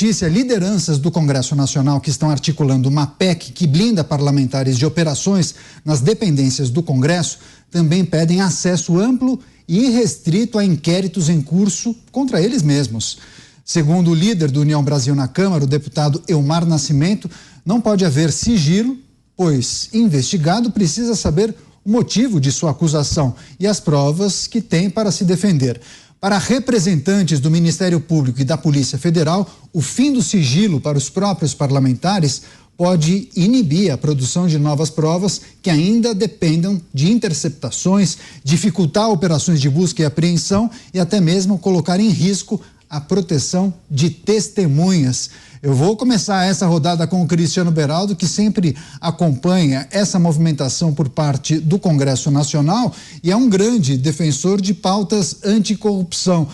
Notícia: lideranças do Congresso Nacional que estão articulando uma PEC que blinda parlamentares de operações nas dependências do Congresso também pedem acesso amplo e irrestrito a inquéritos em curso contra eles mesmos. Segundo o líder do União Brasil na Câmara, o deputado Elmar Nascimento, não pode haver sigilo, pois investigado precisa saber o motivo de sua acusação e as provas que tem para se defender. Para representantes do Ministério Público e da Polícia Federal, o fim do sigilo para os próprios parlamentares pode inibir a produção de novas provas que ainda dependam de interceptações, dificultar operações de busca e apreensão e até mesmo colocar em risco a proteção de testemunhas. Eu vou começar essa rodada com o Cristiano Beraldo, que sempre acompanha essa movimentação por parte do Congresso Nacional e é um grande defensor de pautas anticorrupção.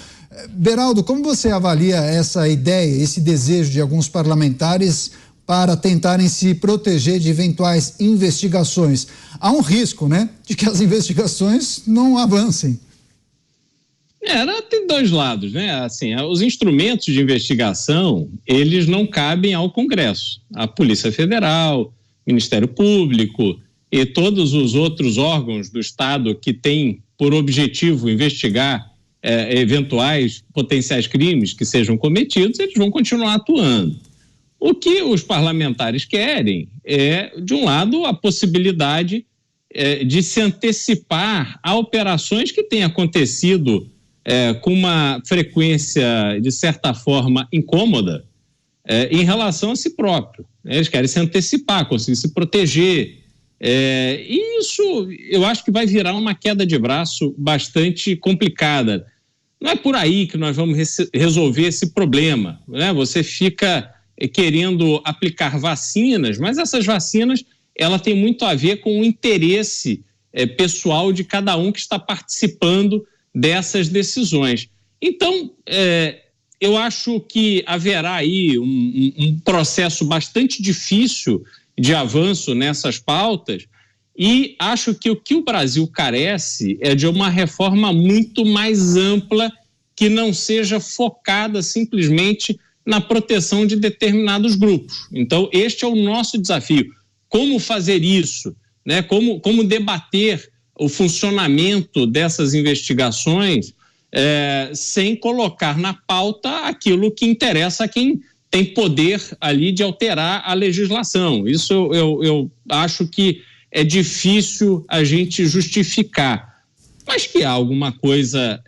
Beraldo, como você avalia essa ideia, esse desejo de alguns parlamentares para tentarem se proteger de eventuais investigações? Há um risco, né, de que as investigações não avancem. Tem dois lados, né? Assim, os instrumentos de investigação, eles não cabem ao Congresso. A Polícia Federal, Ministério Público e todos os outros órgãos do Estado que têm por objetivo investigar eventuais potenciais crimes que sejam cometidos, eles vão continuar atuando. O que os parlamentares querem é, de um lado, a possibilidade de se antecipar a operações que têm acontecido com uma frequência, de certa forma, incômoda em relação a si próprio. Eles querem se antecipar, conseguir se proteger. E isso, eu acho que vai virar uma queda de braço bastante complicada. Não é por aí que nós vamos resolver esse problema, né? Você fica querendo aplicar vacinas, mas essas vacinas, ela tem muito a ver com o interesse pessoal de cada um que está participando dessas decisões. Então, eu acho que haverá aí um processo bastante difícil de avanço nessas pautas e acho que o que o Brasil carece é de uma reforma muito mais ampla que não seja focada simplesmente na proteção de determinados grupos. Então, este é o nosso desafio. Como fazer isso, né? Como debater o funcionamento dessas investigações sem colocar na pauta aquilo que interessa a quem tem poder ali de alterar a legislação. Isso eu acho que é difícil a gente justificar, mas que há alguma coisa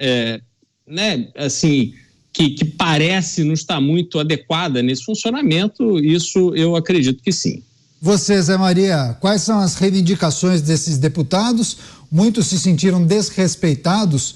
assim, que parece não estar muito adequada nesse funcionamento, isso eu acredito que sim. Você, Zé Maria, quais são as reivindicações desses deputados? Muitos se sentiram desrespeitados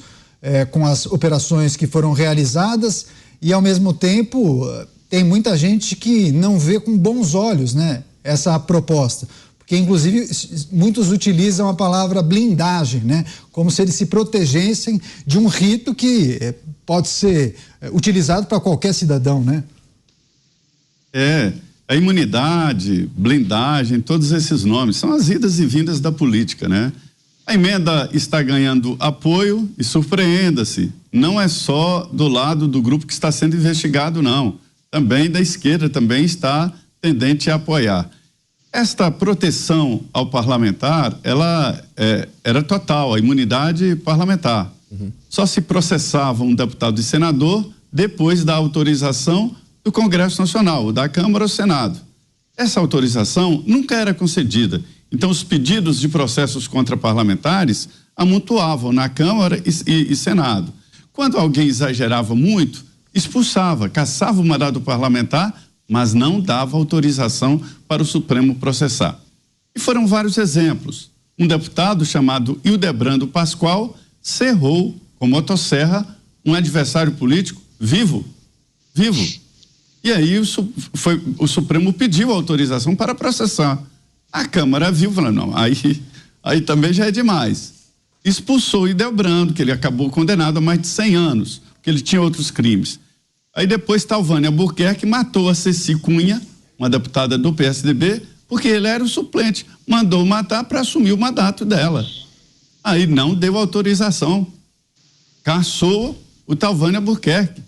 com as operações que foram realizadas e, ao mesmo tempo, tem muita gente que não vê com bons olhos, né, essa proposta. Porque, inclusive, muitos utilizam a palavra blindagem, né, como se eles se protegessem de um rito que pode ser utilizado para qualquer cidadão, né? A imunidade, blindagem, todos esses nomes são as idas e vindas da política, né? A emenda está ganhando apoio e surpreenda-se, não é só do lado do grupo que está sendo investigado, não. Também da esquerda também está tendente a apoiar. Esta proteção ao parlamentar, ela era total, a imunidade parlamentar. Só se processava um deputado e senador depois da autorização do Congresso Nacional, da Câmara ou Senado. Essa autorização nunca era concedida. Então, os pedidos de processos contra parlamentares amontoavam na Câmara e Senado. Quando alguém exagerava muito, expulsava, cassava o mandato parlamentar, mas não dava autorização para o Supremo processar. E foram vários exemplos. Um deputado chamado Hildebrando Pascoal cerrou com motosserra um adversário político vivo. E aí o Supremo pediu autorização para processar. A Câmara viu, falando, não, aí também já é demais. Expulsou Hildebrando, que ele acabou condenado a mais de 100 anos, porque ele tinha outros crimes. Aí depois Talvânia Albuquerque matou a Ceci Cunha, uma deputada do PSDB, porque ele era o suplente, mandou matar para assumir o mandato dela. Aí não deu autorização, caçou o Talvânia Albuquerque.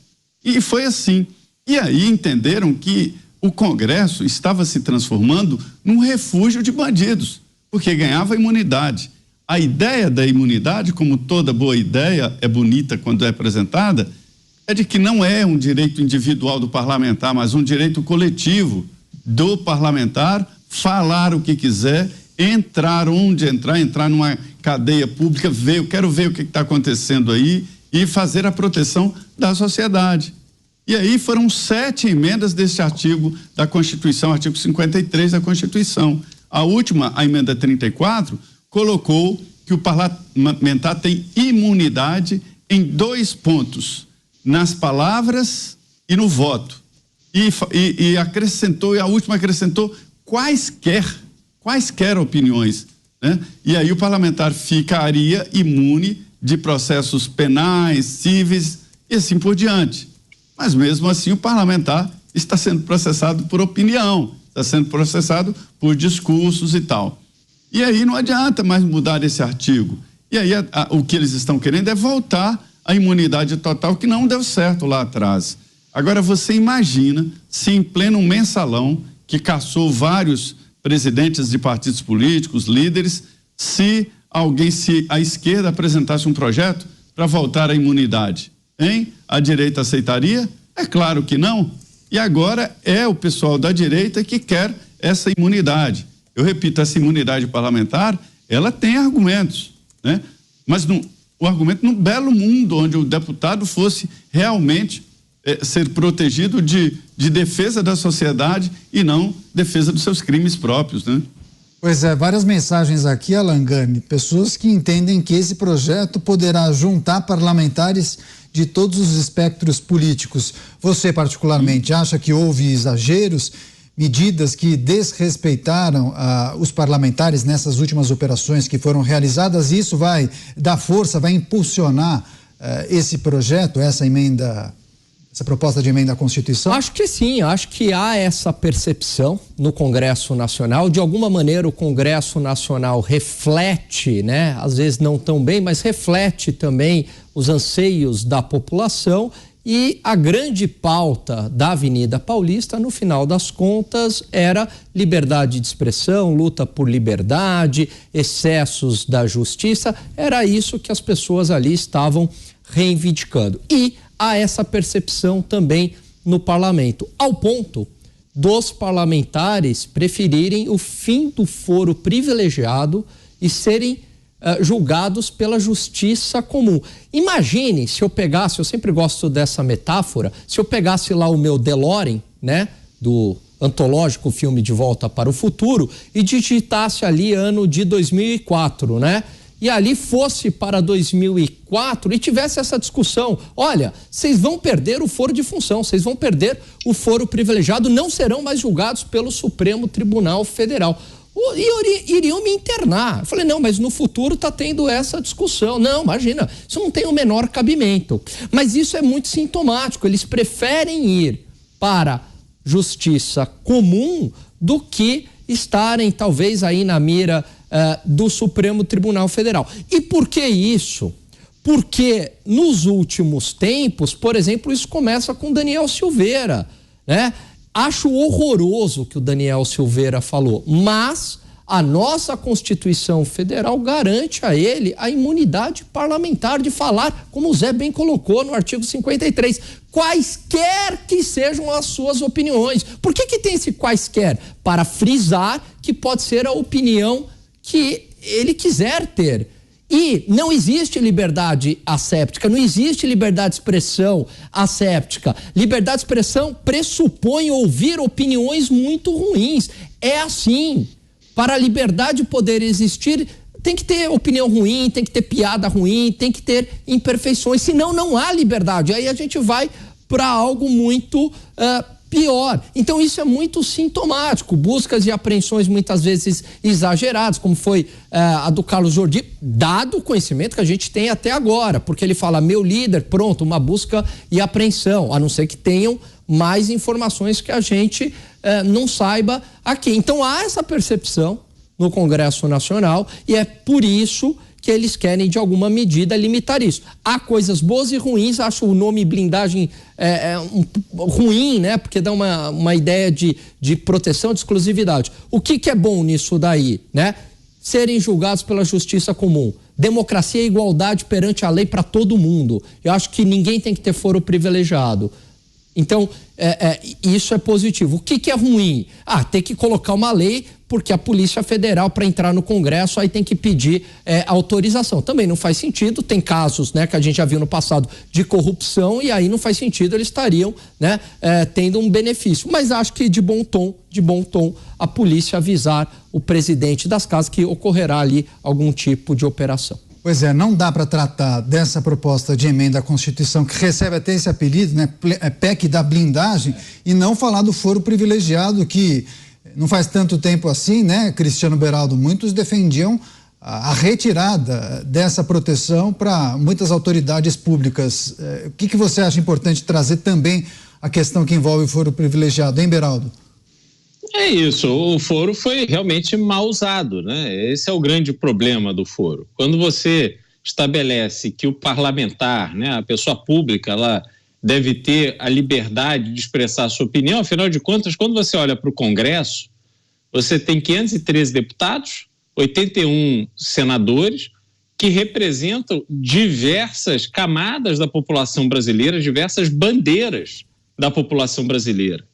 E foi assim. E aí entenderam que o Congresso estava se transformando num refúgio de bandidos, porque ganhava imunidade. A ideia da imunidade, como toda boa ideia é bonita quando é apresentada, é de que não é um direito individual do parlamentar, mas um direito coletivo do parlamentar falar o que quiser, entrar onde entrar numa cadeia pública, eu quero ver o que está acontecendo aí e fazer a proteção da sociedade. E aí foram 7 emendas desse artigo da Constituição, artigo 53 da Constituição. A última, a emenda 34, colocou que o parlamentar tem imunidade em 2 pontos, nas palavras e no voto. E acrescentou, e a última acrescentou quaisquer opiniões, né? E aí o parlamentar ficaria imune de processos penais, cíveis e assim por diante. Mas mesmo assim o parlamentar está sendo processado por opinião, está sendo processado por discursos e tal. E aí não adianta mais mudar esse artigo. E aí o que eles estão querendo é voltar à imunidade total, que não deu certo lá atrás. Agora você imagina se em pleno mensalão, que caçou vários presidentes de partidos políticos, líderes, se a esquerda apresentasse um projeto para voltar à imunidade, hein? A direita aceitaria? É claro que não. E agora é o pessoal da direita que quer essa imunidade. Eu repito, essa imunidade parlamentar, ela tem argumentos, né? Mas o argumento no belo mundo, onde o deputado fosse realmente ser protegido de defesa da sociedade e não defesa dos seus crimes próprios, né? Pois é, várias mensagens aqui, Alan Gani, pessoas que entendem que esse projeto poderá juntar parlamentares de todos os espectros políticos. Você, particularmente, acha que houve exageros, medidas que desrespeitaram os parlamentares nessas últimas operações que foram realizadas? Isso vai dar força, vai impulsionar esse projeto, essa proposta de emenda à Constituição? Acho que sim, acho que há essa percepção no Congresso Nacional. De alguma maneira o Congresso Nacional reflete, né? Às vezes não tão bem, mas reflete também os anseios da população, e a grande pauta da Avenida Paulista, no final das contas, era liberdade de expressão, luta por liberdade, excessos da justiça. Era isso que as pessoas ali estavam reivindicando. E há essa percepção também no parlamento, ao ponto dos parlamentares preferirem o fim do foro privilegiado e serem julgados pela justiça comum. Imagine se eu pegasse, eu sempre gosto dessa metáfora, se eu pegasse lá o meu DeLorean, né, do antológico filme De Volta para o Futuro, e digitasse ali ano de 2004, né? E ali fosse para 2004 e tivesse essa discussão: olha, vocês vão perder o foro de função, vocês vão perder o foro privilegiado, não serão mais julgados pelo Supremo Tribunal Federal. E iriam me internar. Eu falei, não, mas no futuro está tendo essa discussão. Não, imagina, isso não tem o menor cabimento. Mas isso é muito sintomático, eles preferem ir para justiça comum do que estarem talvez aí na mira do Supremo Tribunal Federal. E por que isso? Porque nos últimos tempos, por exemplo, isso começa com Daniel Silveira, né? Acho horroroso o que o Daniel Silveira falou, mas a nossa Constituição Federal garante a ele a imunidade parlamentar de falar, como o Zé bem colocou no artigo 53, quaisquer que sejam as suas opiniões. Por que tem esse quaisquer? Para frisar que pode ser a opinião que ele quiser ter. E não existe liberdade asséptica, não existe liberdade de expressão asséptica. Liberdade de expressão pressupõe ouvir opiniões muito ruins. É assim. Para a liberdade poder existir, tem que ter opinião ruim, tem que ter piada ruim, tem que ter imperfeições. Senão não há liberdade. Aí a gente vai para algo muito pior. Então isso é muito sintomático, buscas e apreensões muitas vezes exageradas, como foi a do Carlos Jordi, dado o conhecimento que a gente tem até agora, porque ele fala, meu líder, pronto, uma busca e apreensão, a não ser que tenham mais informações que a gente não saiba aqui. Então há essa percepção no Congresso Nacional e é por isso que eles querem, de alguma medida, limitar isso. Há coisas boas e ruins, acho o nome blindagem ruim, né? Porque dá uma ideia de proteção, de exclusividade. O que é bom nisso daí, né? Serem julgados pela justiça comum. Democracia e igualdade perante a lei para todo mundo. Eu acho que ninguém tem que ter foro privilegiado. Então, isso é positivo. O que é ruim? Tem que colocar uma lei, porque a Polícia Federal, para entrar no Congresso, aí tem que pedir autorização. Também não faz sentido, tem casos, né, que a gente já viu no passado de corrupção, e aí não faz sentido, eles estariam, né, tendo um benefício. Mas acho que de bom tom, a polícia avisar o presidente das casas que ocorrerá ali algum tipo de operação. Pois é, não dá para tratar dessa proposta de emenda à Constituição, que recebe até esse apelido, né, PEC da blindagem, e não falar do foro privilegiado, que não faz tanto tempo assim, né, Cristiano Beraldo, muitos defendiam a retirada dessa proteção para muitas autoridades públicas. O que você acha importante trazer também a questão que envolve o foro privilegiado, hein, Beraldo? É isso, o foro foi realmente mal usado, né? Esse é o grande problema do foro. Quando você estabelece que o parlamentar, né, a pessoa pública, ela deve ter a liberdade de expressar a sua opinião, afinal de contas, quando você olha para o Congresso, você tem 513 deputados, 81 senadores, que representam diversas camadas da população brasileira, diversas bandeiras da população brasileira.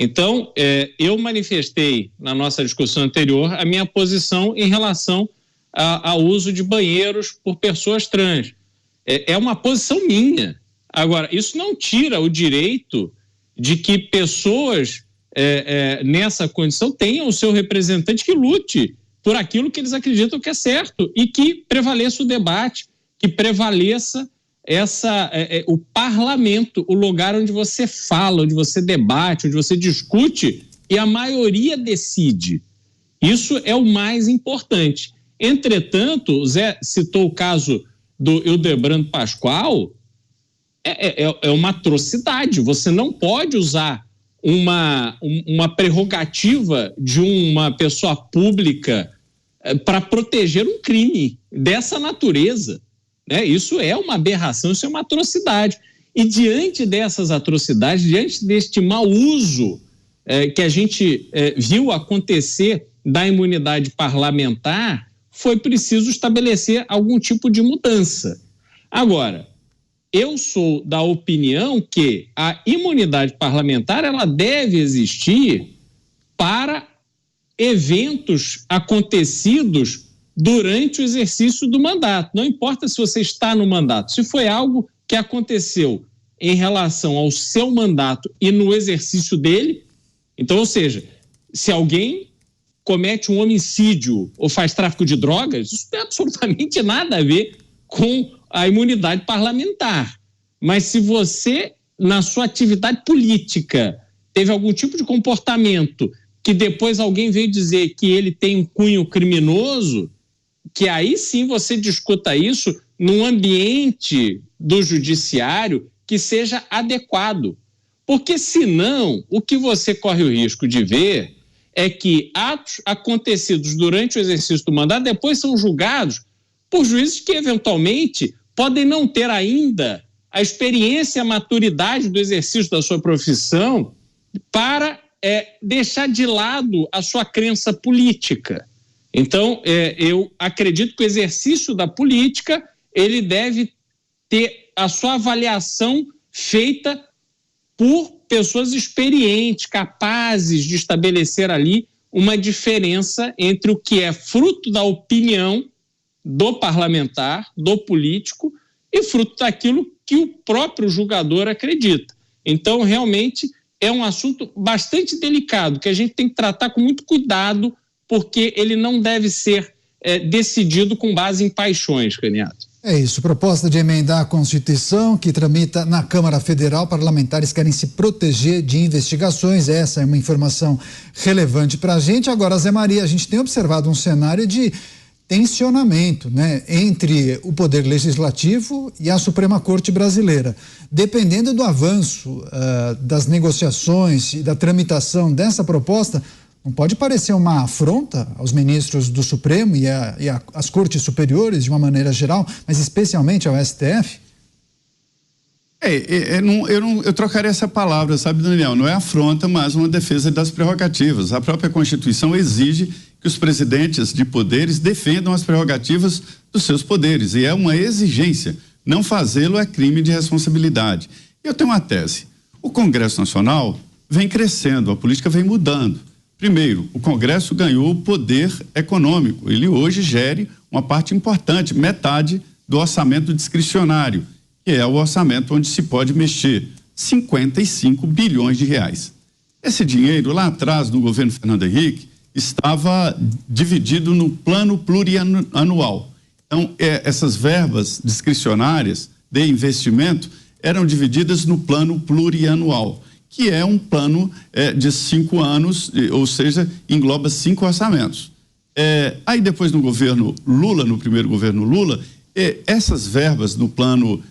Então, eu manifestei na nossa discussão anterior a minha posição em relação ao uso de banheiros por pessoas trans. É uma posição minha. Agora, isso não tira o direito de que pessoas nessa condição tenham o seu representante que lute por aquilo que eles acreditam que é certo e que prevaleça o debate, que prevaleça o parlamento, o lugar onde você fala, onde você debate, onde você discute e a maioria decide. Isso é o mais importante. Entretanto, o Zé citou o caso do Hildebrando Pascoal, é uma atrocidade. Você não pode usar uma prerrogativa de uma pessoa pública para proteger um crime dessa natureza. Isso é uma aberração, isso é uma atrocidade. E diante dessas atrocidades, diante deste mau uso que a gente viu acontecer da imunidade parlamentar, foi preciso estabelecer algum tipo de mudança. Agora, eu sou da opinião que a imunidade parlamentar ela deve existir para eventos acontecidos durante o exercício do mandato. Não importa se você está no mandato. Se foi algo que aconteceu em relação ao seu mandato e no exercício dele, então, ou seja, se alguém comete um homicídio ou faz tráfico de drogas, isso não tem absolutamente nada a ver com a imunidade parlamentar. Mas se você, na sua atividade política, teve algum tipo de comportamento que depois alguém veio dizer que ele tem um cunho criminoso, que aí sim você discuta isso num ambiente do judiciário que seja adequado. Porque senão, o que você corre o risco de ver é que atos acontecidos durante o exercício do mandato depois são julgados por juízes que eventualmente podem não ter ainda a experiência e a maturidade do exercício da sua profissão para deixar de lado a sua crença política. Então, eu acredito que o exercício da política, ele deve ter a sua avaliação feita por pessoas experientes, capazes de estabelecer ali uma diferença entre o que é fruto da opinião do parlamentar, do político, e fruto daquilo que o próprio julgador acredita. Então, realmente, é um assunto bastante delicado, que a gente tem que tratar com muito cuidado, porque ele não deve ser decidido com base em paixões, Caniato. É isso, proposta de emendar a Constituição que tramita na Câmara Federal. Parlamentares querem se proteger de investigações. Essa é uma informação relevante para a gente. Agora, Zé Maria, a gente tem observado um cenário de tensionamento, né, entre o Poder Legislativo e a Suprema Corte Brasileira. Dependendo do avanço das negociações e da tramitação dessa proposta, Não pode parecer uma afronta aos ministros do Supremo e às cortes superiores de uma maneira geral, mas especialmente ao STF? Eu trocaria essa palavra, sabe, Daniel? Não é afronta, mas uma defesa das prerrogativas. A própria Constituição exige que os presidentes de poderes defendam as prerrogativas dos seus poderes, e é uma exigência. Não fazê-lo é crime de responsabilidade. Eu tenho uma tese. O Congresso Nacional vem crescendo, a política vem mudando. Primeiro, o Congresso ganhou poder econômico. Ele hoje gere uma parte importante, metade do orçamento discricionário, que é o orçamento onde se pode mexer 55 bilhões de reais. Esse dinheiro, lá atrás, no governo Fernando Henrique, estava dividido no plano plurianual. Então, essas verbas discricionárias de investimento eram divididas no plano plurianual, que é um plano de 5 anos, ou seja, engloba 5 orçamentos. Aí depois no governo Lula, no primeiro governo Lula, essas verbas no plano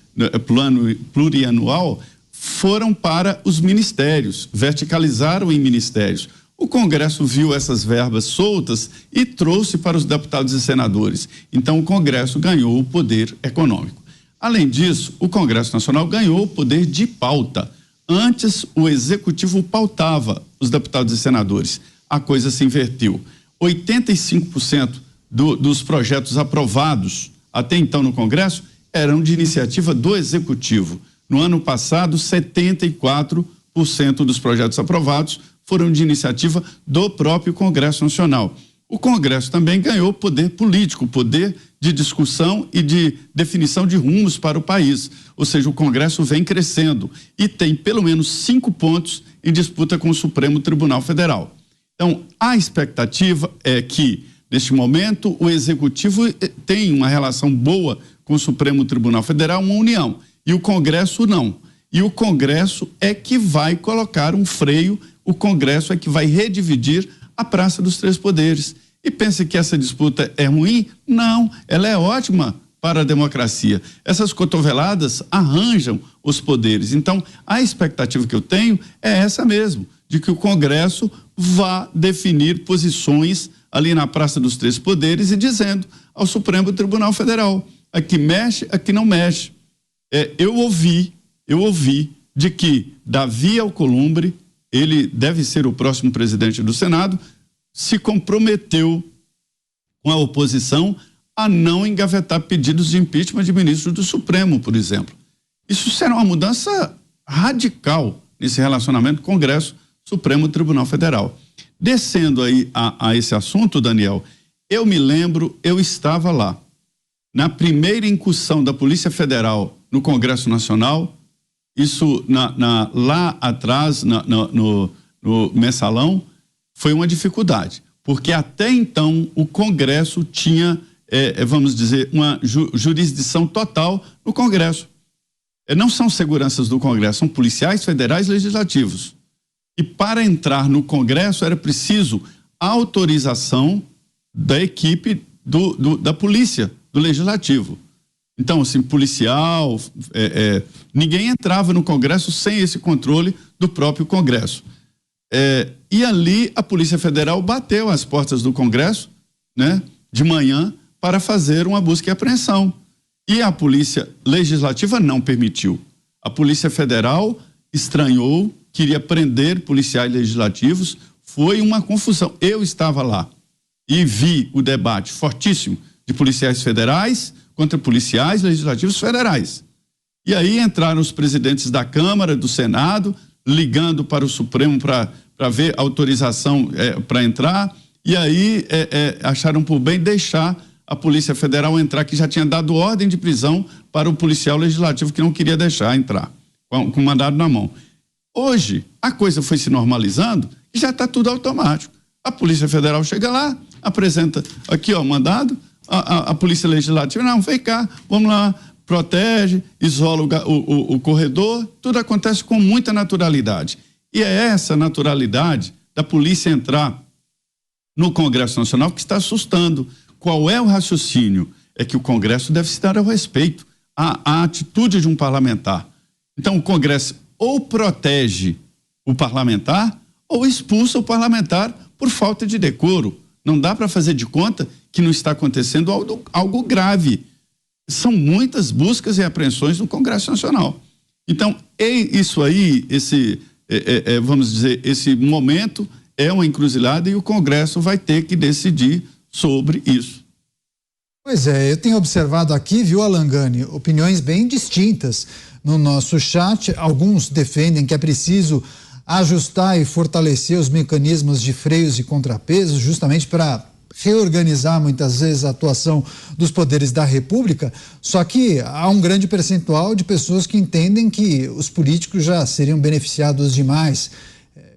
plurianual foram para os ministérios, verticalizaram em ministérios. O Congresso viu essas verbas soltas e trouxe para os deputados e senadores. Então o Congresso ganhou o poder econômico. Além disso, o Congresso Nacional ganhou o poder de pauta. Antes, o Executivo pautava os deputados e senadores. A coisa se invertiu. 85% dos projetos aprovados até então no Congresso eram de iniciativa do Executivo. No ano passado, 74% dos projetos aprovados foram de iniciativa do próprio Congresso Nacional. O Congresso também ganhou poder político, poder de discussão e de definição de rumos para o país. Ou seja, o Congresso vem crescendo e tem pelo menos 5 pontos em disputa com o Supremo Tribunal Federal. Então, a expectativa é que, neste momento, o Executivo tem uma relação boa com o Supremo Tribunal Federal, uma união, e o Congresso não. E o Congresso é que vai colocar um freio, o Congresso é que vai redividir a Praça dos Três Poderes. E pensa que essa disputa é ruim? Não, ela é ótima para a democracia. Essas cotoveladas arranjam os poderes. Então, a expectativa que eu tenho é essa mesmo, de que o Congresso vá definir posições ali na Praça dos Três Poderes e dizendo ao Supremo Tribunal Federal, aqui mexe, aqui não mexe. Eu ouvi de que Davi Alcolumbre, ele deve ser o próximo presidente do Senado, se comprometeu com a oposição a não engavetar pedidos de impeachment de ministros do Supremo, por exemplo. Isso será uma mudança radical nesse relacionamento Congresso-Supremo Tribunal Federal. Descendo aí a esse assunto, Daniel, eu me lembro, eu estava lá, na primeira incursão da Polícia Federal no Congresso Nacional, isso lá atrás, no mensalão, foi uma dificuldade, porque até então o Congresso tinha, vamos dizer, uma jurisdição total no Congresso. Não são seguranças do Congresso, são policiais federais legislativos. E para entrar no Congresso era preciso autorização da equipe da polícia, do Legislativo. Então, assim, policial, ninguém entrava no Congresso sem esse controle do próprio Congresso. E ali a Polícia Federal bateu às portas do Congresso, né, de manhã, para fazer uma busca e apreensão. E a Polícia Legislativa não permitiu. A Polícia Federal estranhou, queria prender policiais legislativos, foi uma confusão. Eu estava lá e vi o debate fortíssimo de policiais federais contra policiais legislativos federais. E aí entraram os presidentes da Câmara, do Senado, ligando para o Supremo para ver autorização para entrar, e aí acharam por bem deixar a Polícia Federal entrar, que já tinha dado ordem de prisão para o policial legislativo que não queria deixar entrar, com mandado na mão. Hoje, a coisa foi se normalizando e já está tudo automático. A Polícia Federal chega lá, apresenta aqui, ó, mandado, a Polícia Legislativa, não, vem cá, vamos lá, protege, isola o corredor, tudo acontece com muita naturalidade. E é essa naturalidade da polícia entrar no Congresso Nacional que está assustando. Qual é o raciocínio? É que o Congresso deve se dar ao respeito à atitude de um parlamentar. Então o Congresso ou protege o parlamentar ou expulsa o parlamentar por falta de decoro. Não dá para fazer de conta que não está acontecendo algo grave. São muitas buscas e apreensões no Congresso Nacional. Então, isso aí, vamos dizer, esse momento é uma encruzilhada e o Congresso vai ter que decidir sobre isso. Pois é, eu tenho observado aqui, viu, Alan Gani, opiniões bem distintas no nosso chat. Alguns defendem que é preciso ajustar e fortalecer os mecanismos de freios e contrapesos, justamente para reorganizar muitas vezes a atuação dos poderes da República. Só que há um grande percentual de pessoas que entendem que os políticos já seriam beneficiados demais.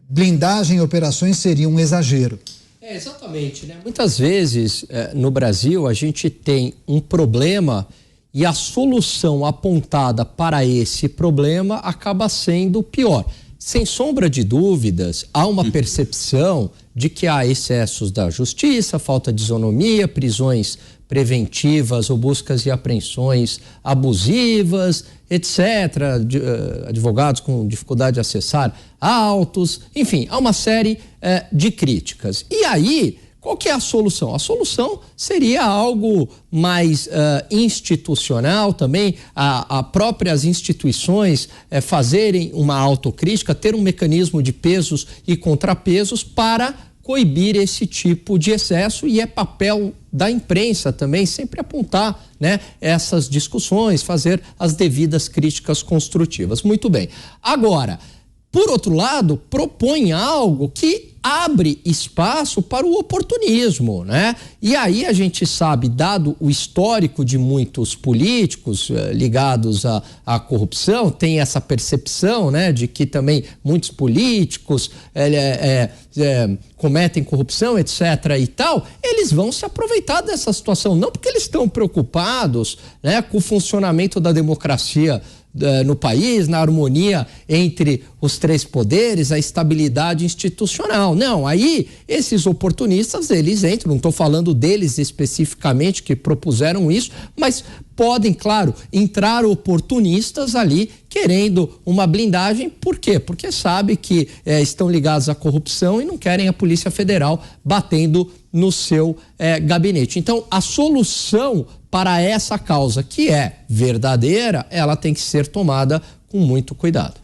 Blindagem e operações seria um exagero. Exatamente, né? Muitas vezes no Brasil a gente tem um problema e a solução apontada para esse problema acaba sendo pior. Sem sombra de dúvidas, há uma percepção de que há excessos da justiça, falta de isonomia, prisões preventivas ou buscas e apreensões abusivas, etc. Advogados com dificuldade de acessar autos, enfim, há uma série de críticas. E aí, qual que é a solução? A solução seria algo mais institucional também, a próprias instituições fazerem uma autocrítica, ter um mecanismo de pesos e contrapesos para coibir esse tipo de excesso, e é papel da imprensa também sempre apontar, né, essas discussões, fazer as devidas críticas construtivas. Muito bem. Agora, por outro lado, propõe algo que abre espaço para o oportunismo, né? E aí a gente sabe, dado o histórico de muitos políticos ligados à corrupção, tem essa percepção, né, de que também muitos políticos cometem corrupção, etc. e tal, eles vão se aproveitar dessa situação, não porque eles estão preocupados, né, com o funcionamento da democracia no país, na harmonia entre os três poderes, a estabilidade institucional. Não, aí esses oportunistas, eles entram, não estou falando deles especificamente que propuseram isso, mas podem, claro, entrar oportunistas ali querendo uma blindagem. Por quê? Porque sabe que estão ligados à corrupção e não querem a Polícia Federal batendo no seu gabinete. Então, a solução para essa causa, que é verdadeira, ela tem que ser tomada com muito cuidado.